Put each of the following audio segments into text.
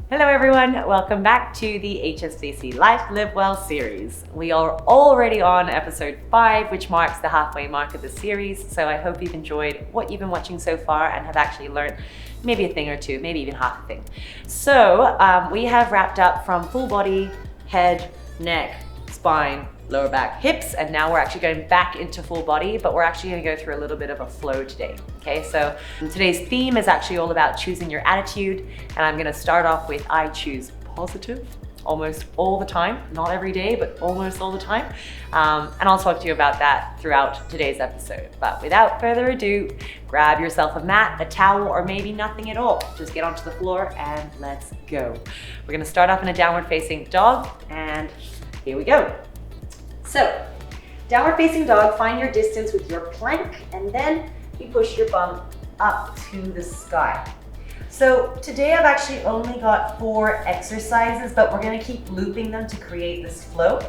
Hello everyone, welcome back to the HSBC Life Live Well series. We are already on episode 5, which marks the halfway mark of the series. So I hope you've enjoyed what you've been watching so far and have actually learned maybe a thing or two, maybe even half a thing. So we have wrapped up from full body, head, neck, spine, lower back, hips, and now we're actually going back into full body, but we're actually going to go through a little bit of a flow today. Okay, so today's theme is actually all about choosing your attitude, and I'm going to start off with I choose positive almost all the time, not every day, but almost all the time. And I'll talk to you about that throughout today's episode. But without further ado, grab yourself a mat, a towel, or maybe nothing at all. Just get onto the floor and let's go. We're going to start off in a downward facing dog, and here we go. So, downward facing dog, find your distance with your plank, and then you push your bum up to the sky. So today I've actually only got 4 exercises, but we're gonna keep looping them to create this flow.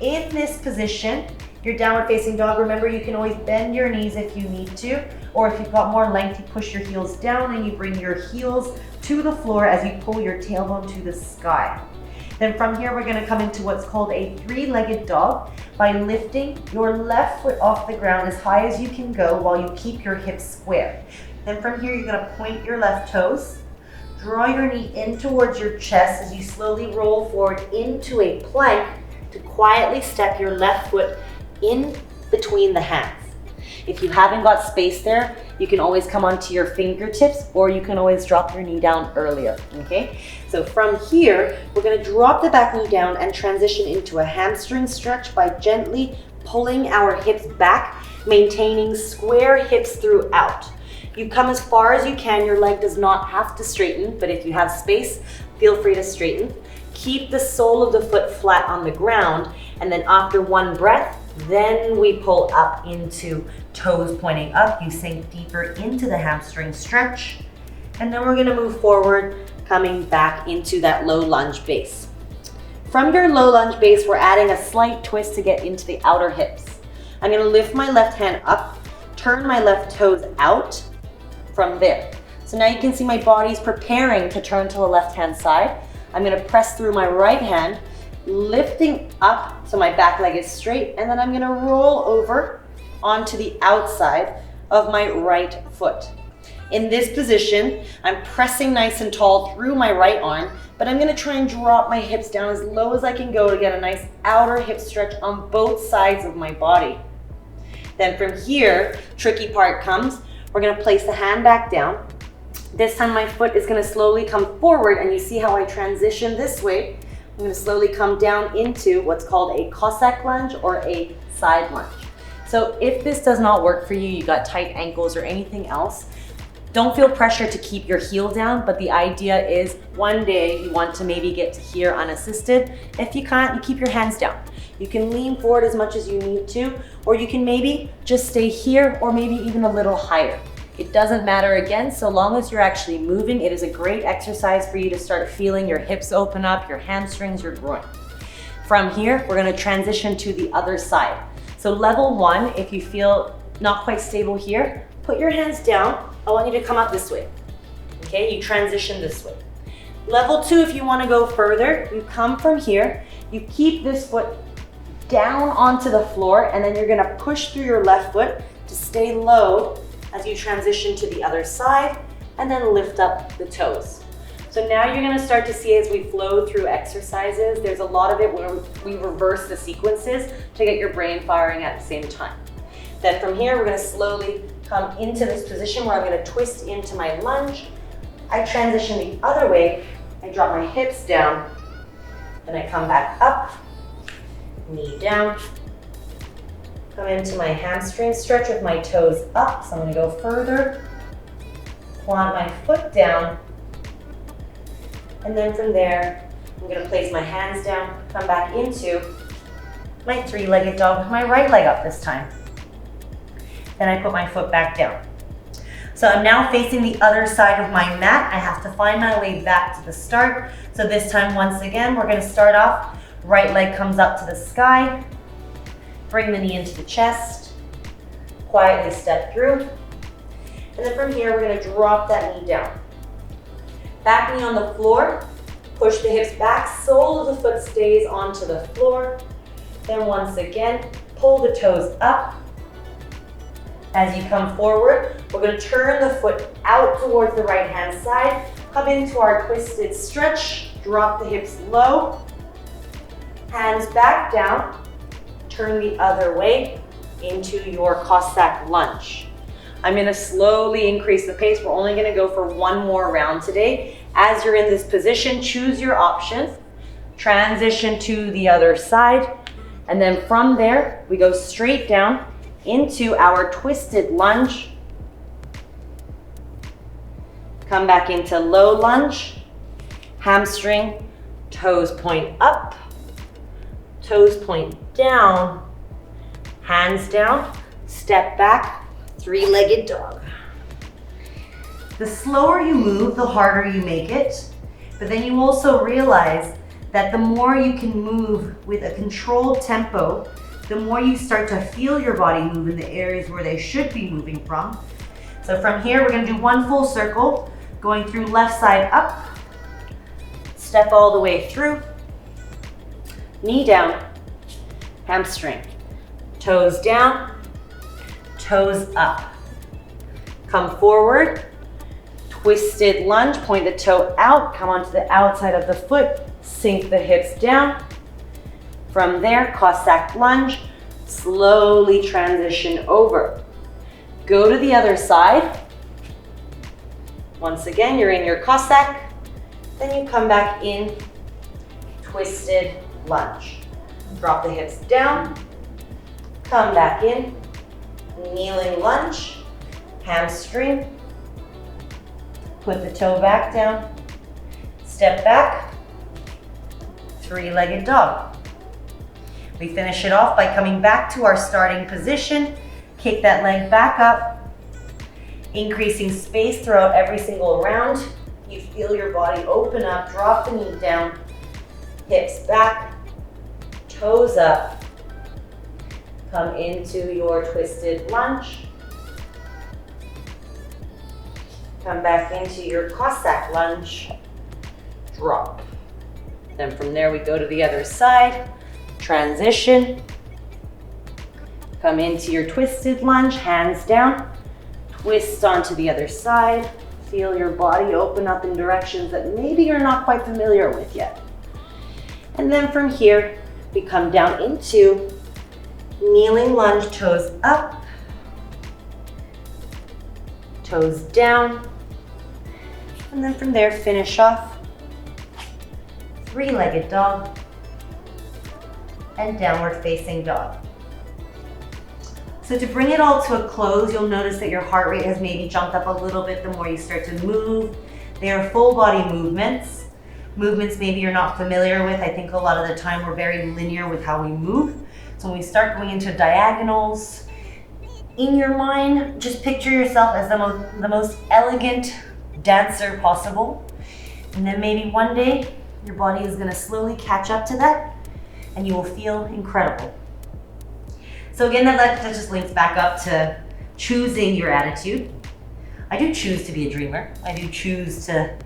In this position, your downward facing dog, remember you can always bend your knees if you need to, or if you've got more length, you push your heels down and you bring your heels to the floor as you pull your tailbone to the sky. Then from here, we're gonna come into what's called a 3-legged dog by lifting your left foot off the ground as high as you can go while you keep your hips square. Then from here, you're gonna point your left toes, draw your knee in towards your chest as you slowly roll forward into a plank to quietly step your left foot in between the hands. If you haven't got space there, you can always come onto your fingertips, or you can always drop your knee down earlier, okay? So from here, we're gonna drop the back knee down and transition into a hamstring stretch by gently pulling our hips back, maintaining square hips throughout. You come as far as you can, your leg does not have to straighten, but if you have space, feel free to straighten. Keep the sole of the foot flat on the ground, and then after one breath, then we pull up into toes pointing up. You sink deeper into the hamstring stretch. And then we're gonna move forward, coming back into that low lunge base. From your low lunge base, we're adding a slight twist to get into the outer hips. I'm gonna lift my left hand up, turn my left toes out from there. So now you can see my body's preparing to turn to the left-hand side. I'm gonna press through my right hand, lifting up so my back leg is straight, and then I'm gonna roll over onto the outside of my right foot. In this position, I'm pressing nice and tall through my right arm, but I'm gonna try and drop my hips down as low as I can go to get a nice outer hip stretch on both sides of my body. Then from here, tricky part comes, we're gonna place the hand back down. This time my foot is gonna slowly come forward, and you see how I transition this way. I'm gonna slowly come down into what's called a Cossack lunge or a side lunge. So if this does not work for you, you got tight ankles or anything else, don't feel pressure to keep your heel down, but the idea is one day you want to maybe get to here unassisted. If you can't, you keep your hands down. You can lean forward as much as you need to, or you can maybe just stay here or maybe even a little higher. It doesn't matter again, so long as you're actually moving. It is a great exercise for you to start feeling your hips open up, your hamstrings, your groin. From here, we're gonna transition to the other side. So level 1, if you feel not quite stable here, put your hands down. I want you to come up this way, okay? You transition this way. Level 2, if you wanna go further, you come from here, you keep this foot down onto the floor, and then you're gonna push through your left foot to stay low as you transition to the other side, and then lift up the toes. So now you're gonna start to see as we flow through exercises, there's a lot of it where we reverse the sequences to get your brain firing at the same time. Then from here, we're gonna slowly come into this position where I'm gonna twist into my lunge. I transition the other way, I drop my hips down, then I come back up, knee down, come into my hamstring stretch with my toes up. So I'm gonna go further, plant my foot down, and then from there, I'm gonna place my hands down, come back into my 3-legged dog with my right leg up this time. Then I put my foot back down. So I'm now facing the other side of my mat. I have to find my way back to the start. So this time, once again, we're gonna start off, right leg comes up to the sky, bring the knee into the chest, quietly step through. And then from here, we're gonna drop that knee down. Back knee on the floor, Push the hips back, sole of the foot stays onto the floor. Then once again, pull the toes up. As you come forward, we're going to turn the foot out towards the right hand side. Come into our twisted stretch. Drop the hips low. Hands back down. Turn the other way into your Cossack lunge. I'm going to slowly increase the pace. We're only going to go for one more round today. As you're in this position, choose your options. Transition to the other side. And then from there, we go straight down into our twisted lunge. Come back into low lunge. Hamstring, toes point up, toes point down, hands down, step back, three-legged dog. The slower you move, the harder you make it. But then you also realize that the more you can move with a controlled tempo, the more you start to feel your body move in the areas where they should be moving from. So from here, we're going to do one full circle, going through left side up, step all the way through, knee down, hamstring, toes down, toes up. Come forward, twisted lunge, point the toe out, come onto the outside of the foot, sink the hips down. From there, Cossack lunge, slowly transition over. Go to the other side. Once again, you're in your Cossack. Then you come back in, twisted lunge. Drop the hips down, come back in, kneeling lunge, hamstring. Put the toe back down, step back, three-legged dog. We finish it off by coming back to our starting position. Kick that leg back up, increasing space throughout every single round. You feel your body open up, drop the knee down, hips back, toes up. Come into your twisted lunge. Come back into your Cossack lunge, drop. Then from there we go to the other side, transition. Come into your twisted lunge, hands down, twist onto the other side. Feel your body open up in directions that maybe you're not quite familiar with yet. And then from here, we come down into kneeling lunge, toes up, toes down. And then from there, finish off, three-legged dog, and downward facing dog. So to bring it all to a close, you'll notice that your heart rate has maybe jumped up a little bit the more you start to move. They are full body movements. Movements maybe you're not familiar with. I think a lot of the time we're very linear with how we move. So when we start going into diagonals, in your mind, just picture yourself as the most elegant dancer possible. And then maybe one day, your body is gonna slowly catch up to that and you will feel incredible. So again, that just links back up to choosing your attitude. I do choose to be a dreamer. I do choose to,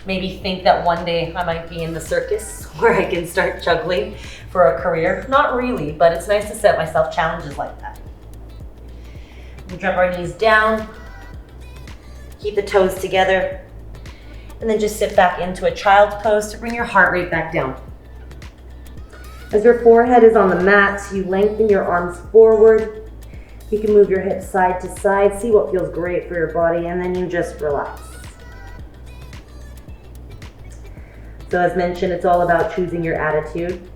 maybe think that one day I might be in the circus where I can start juggling for a career. Not really, but it's nice to set myself challenges like that. We drop our knees down, keep the toes together, and then just sit back into a child's pose to bring your heart rate back down. As your forehead is on the mat, you lengthen your arms forward. You can move your hips side to side, see what feels great for your body, and then you just relax. So as mentioned, it's all about choosing your attitude.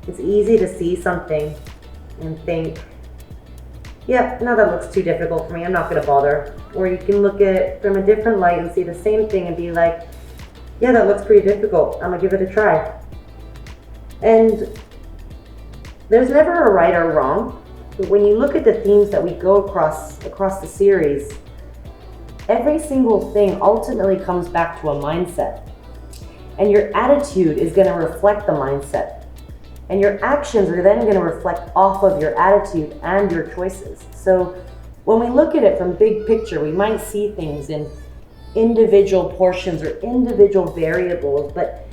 It's easy to see something and think, yep, no, that looks too difficult for me, I'm not gonna bother. Or you can look at it from a different light and see the same thing and be like, yeah, that looks pretty difficult, I'm gonna give it a try. And there's never a right or wrong, but when you look at the themes that we go across the series, every single thing ultimately comes back to a mindset. And your attitude is gonna reflect the mindset. And your actions are then gonna reflect off of your attitude and your choices. So when we look at it from big picture, we might see things in individual portions or individual variables, but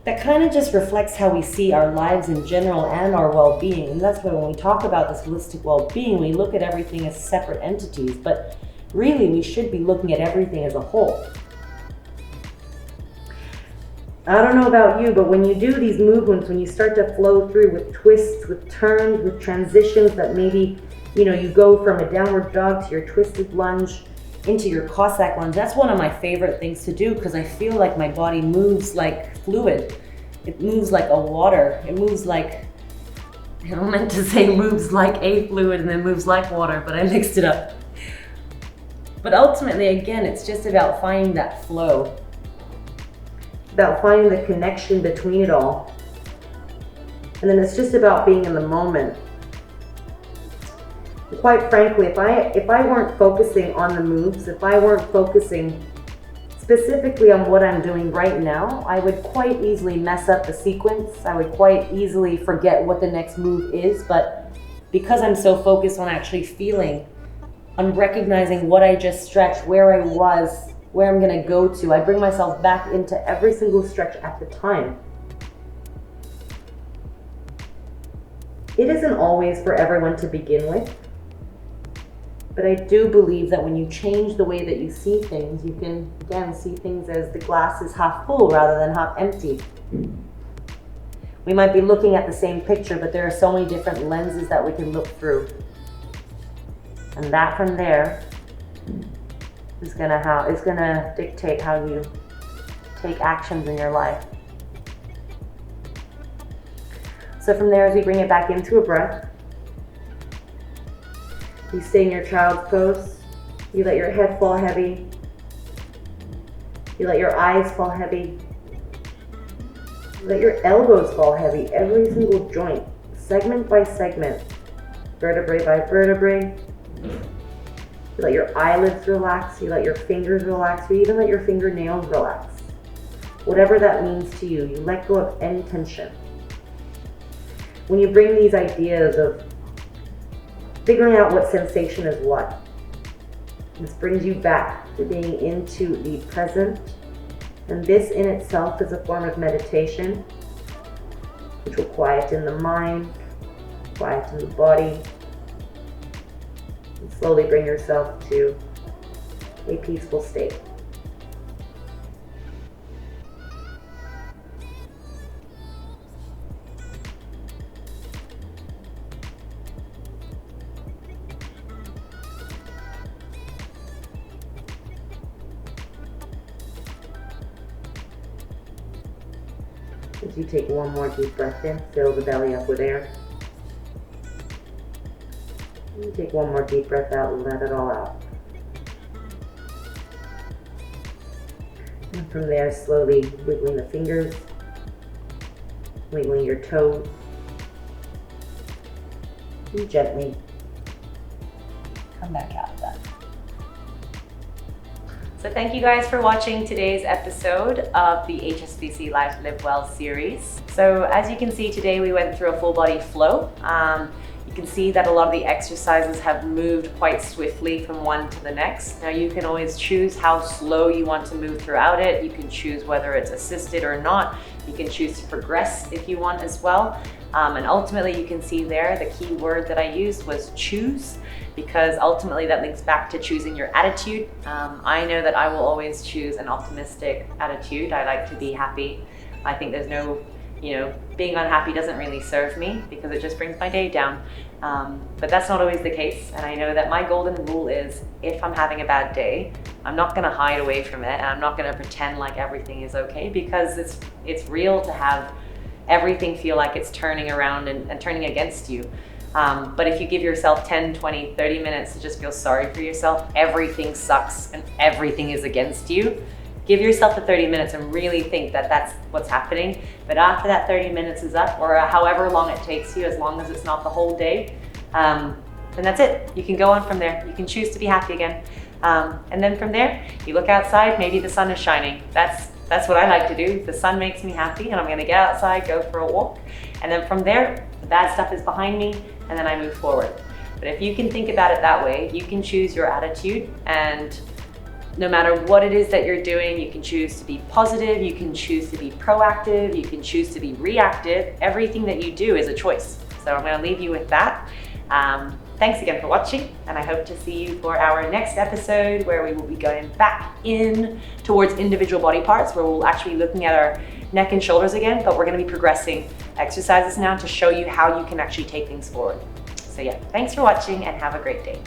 that kind of just reflects how we see our lives in general and our well-being. And that's why when we talk about this holistic well-being, we look at everything as separate entities, but really we should be looking at everything as a whole. I don't know about you, but when you do these movements, when you start to flow through with twists, with turns, with transitions that maybe, you go from a downward dog to your twisted lunge into your Cossack lunge, that's one of my favorite things to do because I feel like my body moves like fluid. It moves like a water. It moves like, I meant to say moves like a fluid and then moves like water, but I mixed it up. But ultimately, again, it's just about finding that flow. About finding the connection between it all. And then it's just about being in the moment. Quite frankly, if I weren't focusing on the moves, if I weren't focusing specifically on what I'm doing right now, I would quite easily mess up the sequence. I would quite easily forget what the next move is. But because I'm so focused on actually feeling, on recognizing what I just stretched, where I was, where I'm going to go to, I bring myself back into every single stretch at the time. It isn't always for everyone to begin with. But I do believe that when you change the way that you see things, you can, again, see things as the glass is half full rather than half empty. We might be looking at the same picture, but there are so many different lenses that we can look through. And that from there is gonna dictate how you take actions in your life. So from there, as we bring it back into a breath, you stay in your child's pose. You let your head fall heavy. You let your eyes fall heavy. You let your elbows fall heavy. Every single joint, segment by segment, vertebrae by vertebrae. You let your eyelids relax. You let your fingers relax. You even let your fingernails relax. Whatever that means to you, you let go of any tension. When you bring these ideas of figuring out what sensation is what, this brings you back to being into the present. And this in itself is a form of meditation, which will quieten the mind, quieten the body, and slowly bring yourself to a peaceful state. As you take one more deep breath in, fill the belly up with air. You take one more deep breath out and let it all out. And from there, slowly wiggling the fingers, wiggling your toes, and gently come back out of that. So thank you guys for watching today's episode of the HSBC Life Live Well series. So as you can see today, we went through a full body flow. You can see that a lot of the exercises have moved quite swiftly from one to the next. Now you can always choose how slow you want to move throughout it. You can choose whether it's assisted or not. You can choose to progress if you want as well. And ultimately you can see there, the key word that I used was choose, because ultimately that links back to choosing your attitude. I know that I will always choose an optimistic attitude. I like to be happy. I think there's no, being unhappy doesn't really serve me because it just brings my day down. But that's not always the case. And I know that my golden rule is if I'm having a bad day, I'm not gonna hide away from it and I'm not gonna pretend like everything is okay, because it's real to have everything feel like it's turning around and turning against you. But if you give yourself 10, 20, 30 minutes to just feel sorry for yourself, everything sucks and everything is against you, give yourself the 30 minutes and really think that that's what's happening. But after that 30 minutes is up, or however long it takes you, as long as it's not the whole day, then that's it. You can go on from there. You can choose to be happy again. And then from there, you look outside, maybe the sun is shining. That's what I like to do. The sun makes me happy and I'm gonna get outside, go for a walk. And then from there, the bad stuff is behind me and then I move forward. But if you can think about it that way, you can choose your attitude and No matter what it is that you're doing, you can choose to be positive, you can choose to be proactive, you can choose to be reactive. Everything that you do is a choice. So I'm going to leave you with that. Thanks again for watching, and I hope to see you for our next episode, where we will be going back in towards individual body parts, where we'll actually be looking at our neck and shoulders again, but we're going to be progressing exercises now to show you how you can actually take things forward. So yeah, thanks for watching and have a great day.